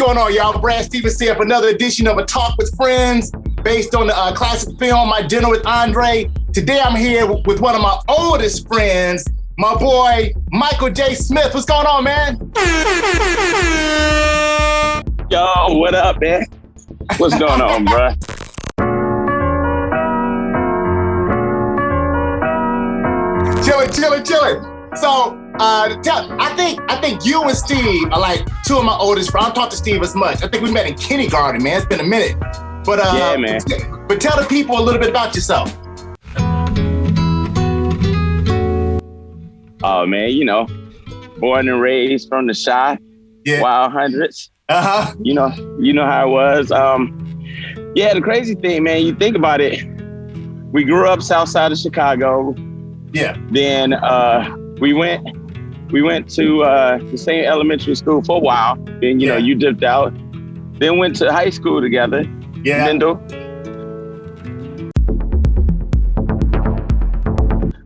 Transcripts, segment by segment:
going on, y'all? Brad Stevens here for another edition of A Talk with Friends based on the classic film, My Dinner with Andre. Today I'm here with one of my oldest friends, my boy, Michael J. Smith. What's going on, man? Yo, what up, man? What's going on, bro? Chilling. So, I think you and Steve are like two of my oldest friends. I don't talk to Steve as much. I think we met in kindergarten, man. It's been a minute. But yeah, man. But tell the people a little bit about yourself. Oh man, you know, born and raised from the Chi, Wild Hundreds. You know how it was. Yeah, the crazy thing, man, you think about it. We grew up south side of Chicago. Yeah. Then we went to the same elementary school for a while. Then you know, you dipped out. Then went to high school together. Yeah. Mendel.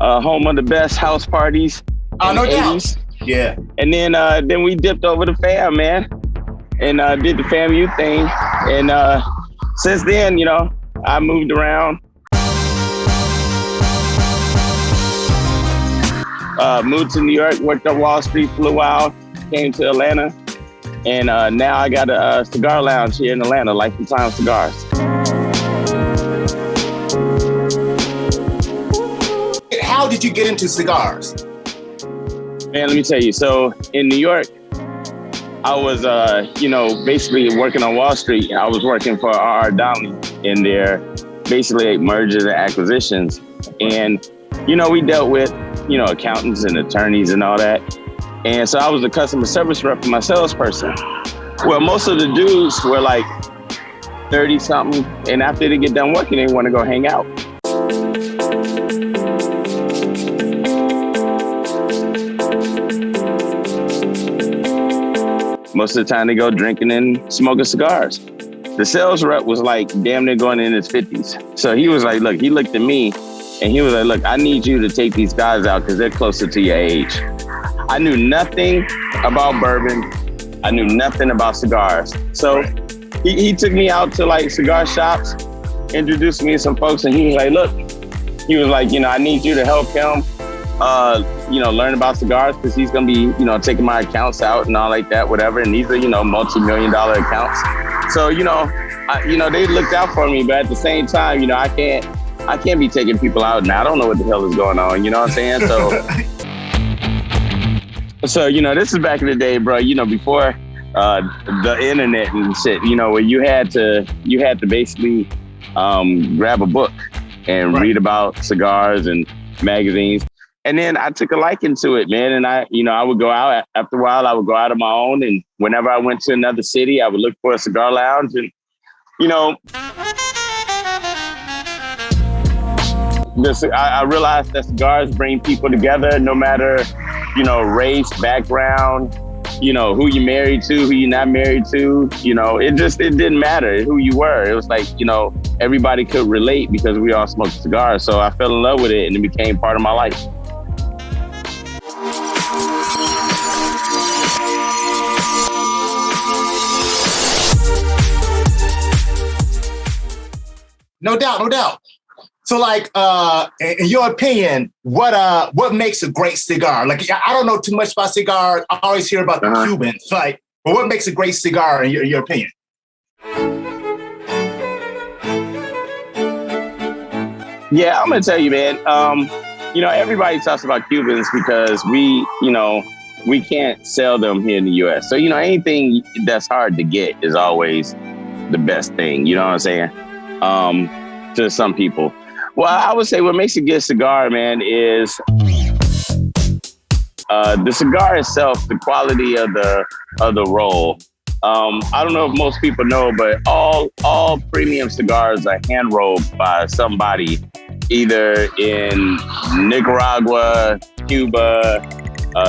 Home of the best house parties in the 80s. Yeah. And then we dipped over the fam, man, and did the FAMU thing. And since then, you know, I moved around. Moved to New York, worked on Wall Street for a while, came to Atlanta, and now I got a Cigar Lounge here in Atlanta, Life and Time Cigars. How did you get into cigars? Man, let me tell you. So in New York, I was, basically working on Wall Street. I was working for R.R. Donnelley in their basically mergers and acquisitions. And, you know, we dealt with, you know, accountants and attorneys and all that. And so I was a customer service rep for my salesperson. Well, most of the dudes were like 30 something. And after they get done working, they want to go hang out. Most of the time they go drinking and smoking cigars. The sales rep was like damn near going in his 50s. So he was like, look, he looked at me and he was like, look, I need you to take these guys out because they're closer to your age. I knew nothing about bourbon. I knew nothing about cigars. So he took me out to like cigar shops, introduced me to some folks, and he was like, look, he was like, you know, I need you to help him learn about cigars because he's going to be, you know, taking my accounts out and all like that, whatever. And these are, you know, multi-million-dollar accounts. So, you know, they looked out for me, but at the same time, you know, I can't be taking people out and I don't know what the hell is going on. You know what I'm saying? So, you know, this is back in the day, bro, you know, before the internet and shit, you know, where you had to basically grab a book and read about cigars and magazines. And then I took a liking to it, man. And I would go out after a while. I would go out on my own. And whenever I went to another city, I would look for a cigar lounge. And, you know, I realized that cigars bring people together no matter, you know, race, background, you know, who you're married to, who you're not married to. You know, it didn't matter who you were. It was like, you know, everybody could relate because we all smoked cigars. So I fell in love with it and it became part of my life. No doubt. So, like, in your opinion, what makes a great cigar? Like, I don't know too much about cigars. I always hear about the Cubans. Like, but what makes a great cigar in your opinion? Yeah, I'm gonna tell you, man. You know, everybody talks about Cubans because we can't sell them here in the U.S. So, you know, anything that's hard to get is always the best thing. You know what I'm saying? To some people. Well, I would say what makes a good cigar, man, is the cigar itself, the quality of the roll. I don't know if most people know, but all premium cigars are hand rolled by somebody, either in Nicaragua, Cuba,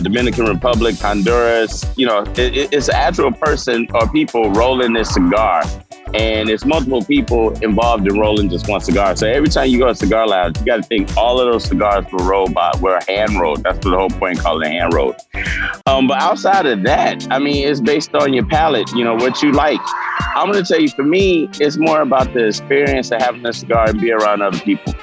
Dominican Republic, Honduras. You know, it's an actual person or people rolling this cigar. And it's multiple people involved in rolling just one cigar. So every time you go to Cigar Lounge, you got to think all of those cigars were hand rolled. That's what the whole point, called it hand rolled. But outside of that, I mean, it's based on your palate, you know, what you like. I'm going to tell you, for me, it's more about the experience of having a cigar and be around other people.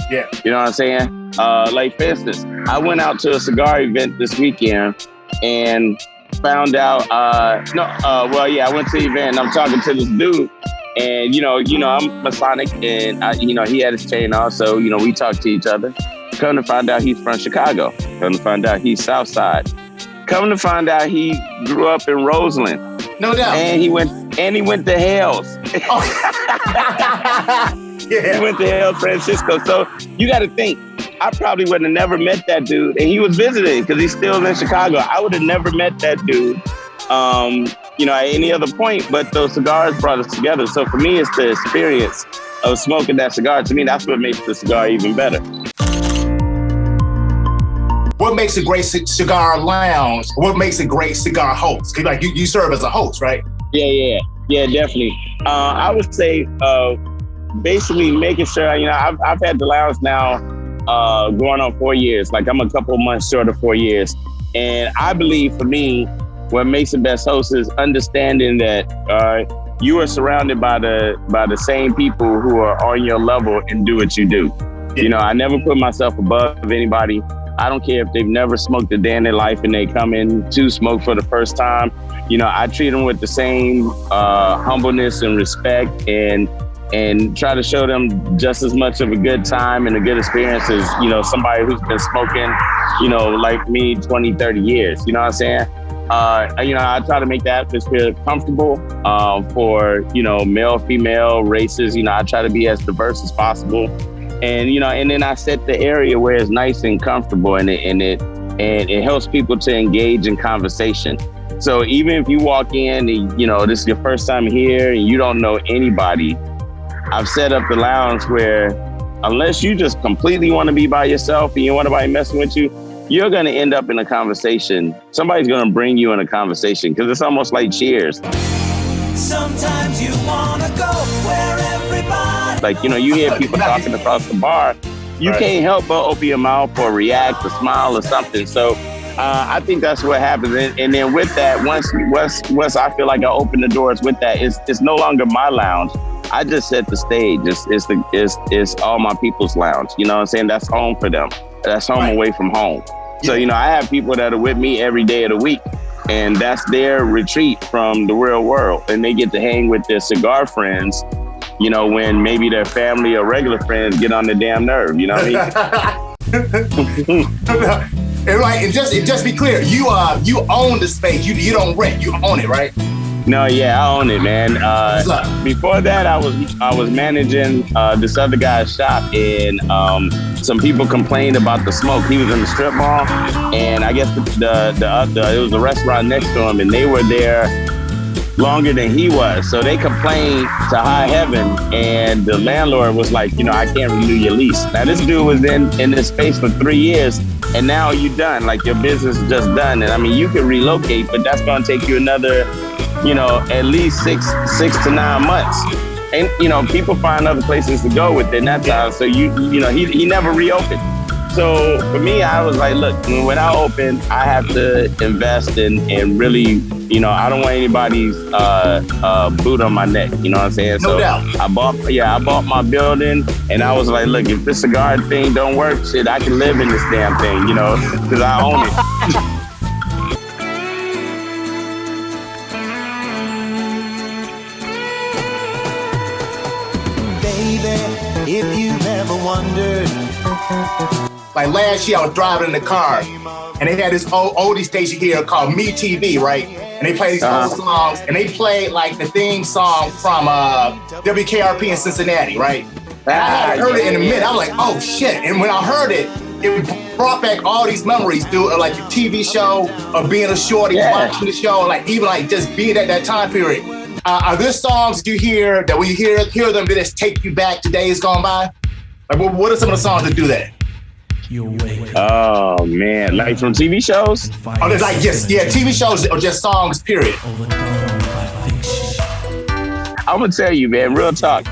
Yeah. You know what I'm saying? Like, for instance, I went out to a cigar event this weekend and found out, I went to the event and I'm talking to this dude, and you know, I'm Masonic, and he had his chain on, so we talked to each other. Come to find out he's from Chicago. Come to find out he's South Side. Come to find out he grew up in Roseland. No doubt. And he went to Hales. Yeah. He went to Hales, Francisco. So you got to think, I probably would have never met that dude. And he was visiting because he's still in Chicago. I would have never met that dude, at any other point, but those cigars brought us together. So for me, it's the experience of smoking that cigar. To me, that's what makes the cigar even better. What makes a great cigar lounge? What makes a great cigar host? Like you serve as a host, right? Yeah, definitely. I would say basically making sure, I've had the lounge now going on 4 years. Like, I'm a couple months short of 4 years. And I believe, for me, what makes the best host is understanding that you are surrounded by the same people who are on your level and do what you do. Yeah. I never put myself above anybody. I don't care if they've never smoked a day in their life and they come in to smoke for the first time. I treat them with the same humbleness and respect, and try to show them just as much of a good time and a good experience as, somebody who's been smoking, like me, 20, 30 years. You know what I'm saying? I try to make the atmosphere comfortable for, male, female, races. I try to be as diverse as possible. And, and then I set the area where it's nice and comfortable, and it helps people to engage in conversation. So even if you walk in and, this is your first time here and you don't know anybody, I've set up the lounge where, unless you just completely want to be by yourself and you want nobody messing with you, you're going to end up in a conversation. Somebody's going to bring you in a conversation, because it's almost like Cheers. Sometimes you want to go where everybody... Like, you hear people talking across the bar. You can't help but open your mouth or react or smile or something. So I think that's what happens. And then with that, once I feel like I open the doors with that, it's no longer my lounge. I just set the stage. It's all my people's lounge. You know what I'm saying? That's home for them. That's home away from home. So, I have people that are with me every day of the week, and that's their retreat from the real world. And they get to hang with their cigar friends, when maybe their family or regular friends get on their damn nerve. You know what I mean? And right, and just be clear, you own the space. You don't rent. You own it, right? No, yeah, I own it, man. Before that, I was managing this other guy's shop, and some people complained about the smoke. He was in the strip mall, and I guess it was a restaurant next to him, and they were there longer than he was. So they complained to high heaven, and the landlord was like, I can't renew your lease. Now, this dude was in this space for 3 years, and now you're done. Like, your business is just done. And I mean, you can relocate, but that's going to take you another, at least six to 9 months. And, people find other places to go within that time. So he never reopened. So for me, I was like, look, when I open, I have to invest in really, I don't want anybody's boot on my neck. You know what I'm saying? No doubt. I bought my building, and I was like, look, if this cigar thing don't work, shit, I can live in this damn thing, because I own it. If you've ever wondered. Like last year, I was driving in the car, and they had this oldie station here called Me TV, right? And they play these old songs, and they played like the theme song from WKRP in Cincinnati, right? And I hadn't heard it in a minute. I was like, oh shit! And when I heard it, it brought back all these memories, dude, like the TV show, of being a shorty, watching the show, like even like just being at that time period. Are there songs that you hear that when you hear them, they just take you back to days gone by? Like, what are some of the songs that do that? Oh man, like from TV shows? Oh, there's like TV shows or just songs, period. I'm gonna tell you, man, real talk.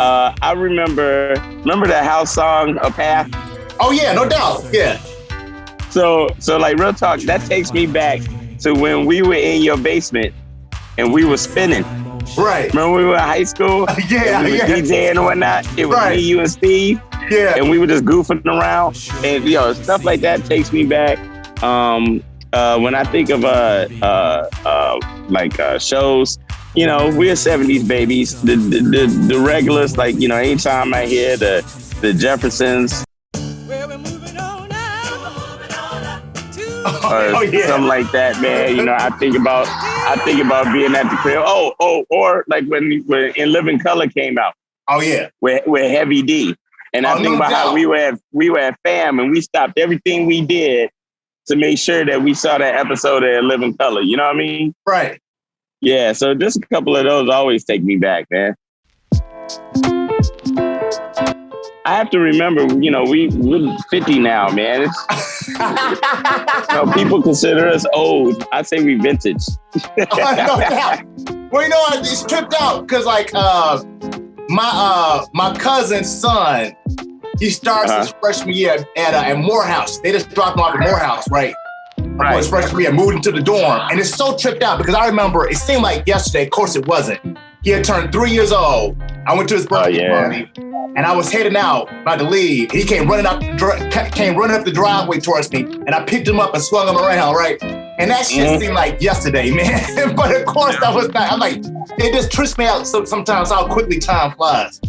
I remember that house song, A Path? Oh yeah, no doubt. Yeah. So like real talk, that takes me back to when we were in your basement and we were spinning. Right. Remember when we were in high school? Yeah, we were DJing and whatnot. It was me, you, and Steve. Yeah. And we were just goofing around. And stuff like that takes me back. When I think of shows, we're 70s babies. The regulars, like, anytime I hear the Jeffersons or something like that, man, I think about being at the crib. Or like when In Living Color came out. Oh yeah. With Heavy D. And I think about how we were at FAM and we stopped everything we did to make sure that we saw that episode of In Living Color. You know what I mean? Right. Yeah, so just a couple of those always take me back, man. I have to remember, we're 50 now, man. People consider us old. I say we vintage. Well, it's tripped out because like my cousin's son, he starts his freshman year at Morehouse. They just dropped him off at Morehouse, right? Right. His freshman year, moved into the dorm. And it's so tripped out because I remember, it seemed like yesterday, of course it wasn't. He had turned 3 years old. I went to his birthday party and I was heading out, about to leave. He came running up the driveway towards me and I picked him up and swung him around, right? And that shit seemed like yesterday, man. But of course that was not. I'm like, it just trips me out sometimes how quickly time flies.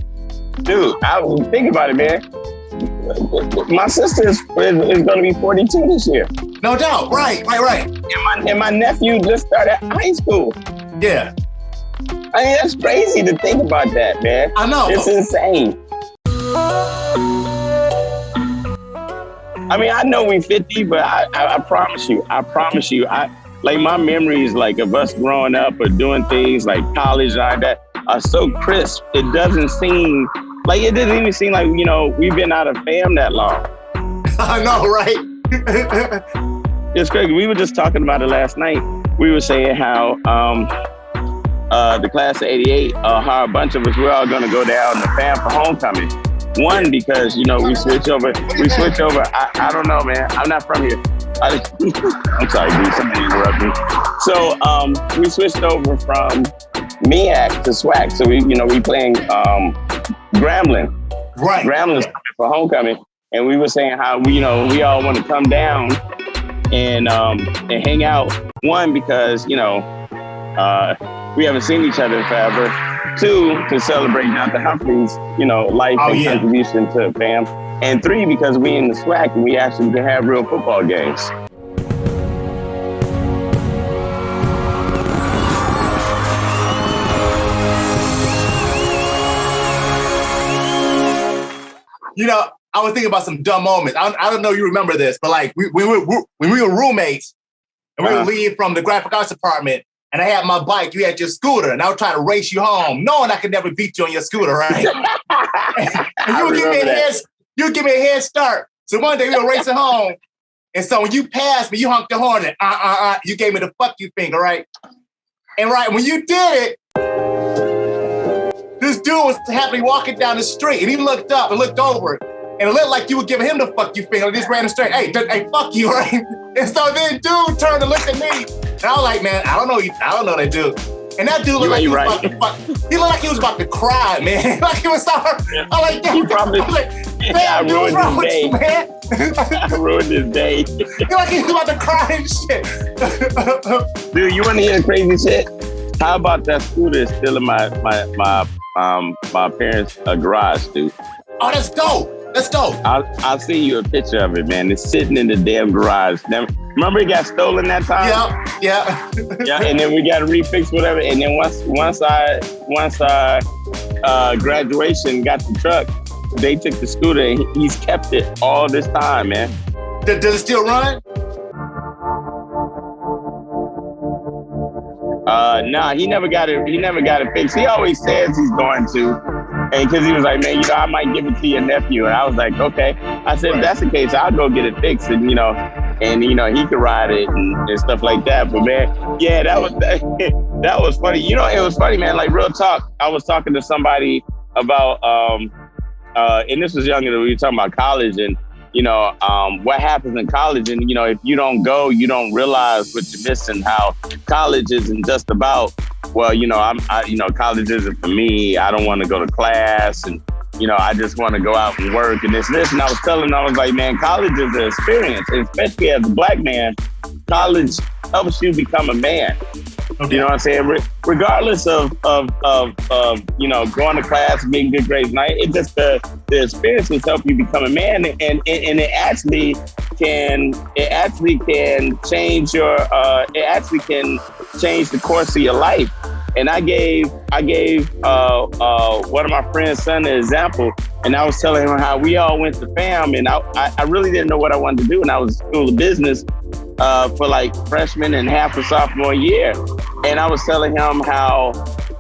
Dude, I was thinking about it, man. My sister is going to be 42 this year. No doubt, right. And my nephew just started high school. Yeah. I mean, that's crazy to think about that, man. I know. It's insane. I mean, I know we 50, but I promise you, like my memories like of us growing up or doing things like college like that are so crisp. It doesn't even seem like, we've been out of FAM that long. I know, right? It's crazy. We were just talking about it last night. We were saying how the class of 88, how a bunch of us, we're all going to go down to FAM for homecoming. One, because, we switch over. I don't know, man. I'm not from here. I'm sorry, dude. Somebody interrupt me. So we switched over from MEAC to SWAC. So we playing Grambling. Right. Grambling's coming for homecoming. And we were saying how we all want to come down and hang out. One, because, we haven't seen each other forever. Two, to celebrate Dr. Humphrey's, life and contribution to FAM. And three, because we in the SWAC and we actually can have real football games. I was thinking about some dumb moments. I don't know if you remember this, but like when we were roommates and we would leave from the graphic arts department and I had my bike, you had your scooter, and I would try to race you home, knowing I could never beat you on your scooter, right? and you would give me a head start. So one day we were racing home, and so when you passed me, you honked the horn and you gave me the fuck you finger, right? And right when you did it, this dude was happily walking down the street, and he looked up and looked over, and it looked like you were giving him the fuck you finger. Just ran straight, hey, fuck you, right? And so then dude turned and looked at me, and I was like, man, I don't know that dude. And that dude looked like he was about to fuck. He looked like he was about to cry, man. Like he was sorry. I'm like, damn. I ruined his day. Man. I ruined his day. He looked like he was about to cry and shit. Dude, you want to hear the crazy shit? How about that scooter still in my parents' garage, dude? Oh, that's dope. That's dope. I'll send you a picture of it, man. It's sitting in the damn garage. Remember it got stolen that time? Yeah. Yeah, and then we got to refix whatever. And then once our graduation got the truck, they took the scooter and he's kept it all this time, man. Does it still run? Nah, he never got it. He never got it fixed. He always says he's going to, and because he was like, man, I might give it to your nephew. And I was like, okay. I said, if that's the case, I'll go get it fixed, and he could ride it and stuff like that. But man, yeah, that was That was funny. You know, it was funny, man. Like real talk. I was talking to somebody about, and this was younger than we were talking about college and, you know, what happens in college. And, you know, if you don't go, you don't realize what you're missing, how college isn't just about, well, you know, you know, college isn't for me. I don't want to go to class and, you know, I just want to go out and work and this. And I was telling them, I was like, man, college is an experience. And especially as a black man, college helps you become a man. Okay. You know what I'm saying? Regardless of you know, going to class, getting good grades, night, it just the experiences help you become a man, and it actually can change your it actually can change the course of your life. And I gave one of my friends' son an example, and I was telling him how we all went to FAM, and I really didn't know what I wanted to do, and I was in school of business for like freshman and half of sophomore year. And I was telling him how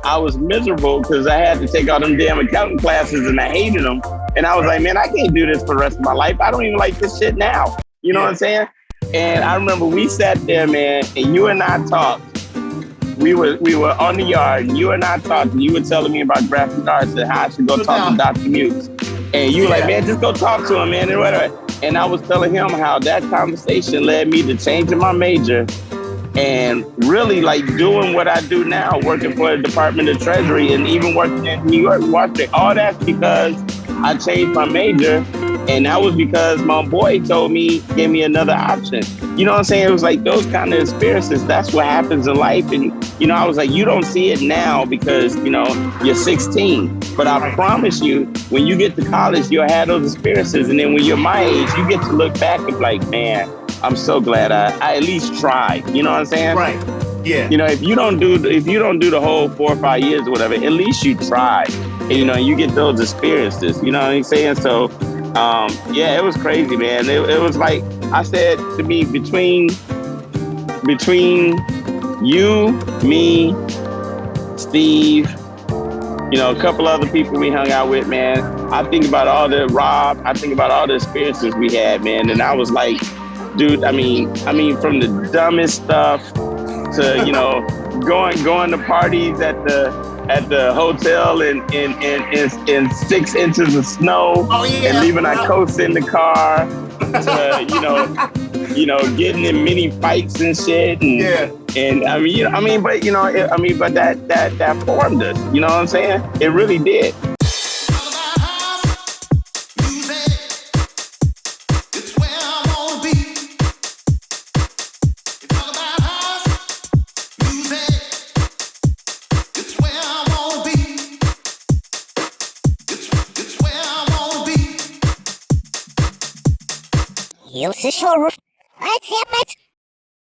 I was miserable because I had to take all them damn accounting classes and I hated them. And I was like, man, I can't do this for the rest of my life. I don't even like this shit now. You know what I'm saying? And I remember we sat there, man, and you and I talked. We were on the yard, and you and I talked, and you were telling me about graphic arts and how I should go talk to Dr. Mutes. And you were like, man, just go talk to him, man, and whatever. And I was telling him how that conversation led me to changing my major and really like doing what I do now, working for the Department of Treasury and even working in New York, Washington. All that's because I changed my major. And that was because my boy gave me another option. You know what I'm saying? It was like those kind of experiences. That's what happens in life. And, you know, I was like, you don't see it now because, you know, you're 16. But I promise you, when you get to college, you'll have those experiences. And then when you're my age, you get to look back and be like, man, I'm so glad I at least tried. You know what I'm saying? Right. Yeah. You know, if you don't do the whole 4 or 5 years or whatever, at least you tried. And, you know, you get those experiences. You know what I'm saying? So, yeah, it was crazy, man. It was like I said to me, between you, me, Steve, you know, a couple other people we hung out with, man. I think about all the experiences we had, man. And I was like, dude, I mean, from the dumbest stuff to, you know, going to parties at the hotel in 6 inches of snow and leaving our coats in the car to, you know, getting in mini fights and shit. And I mean, but that formed us, you know what I'm saying? It really did. Hills is horror. I damn it.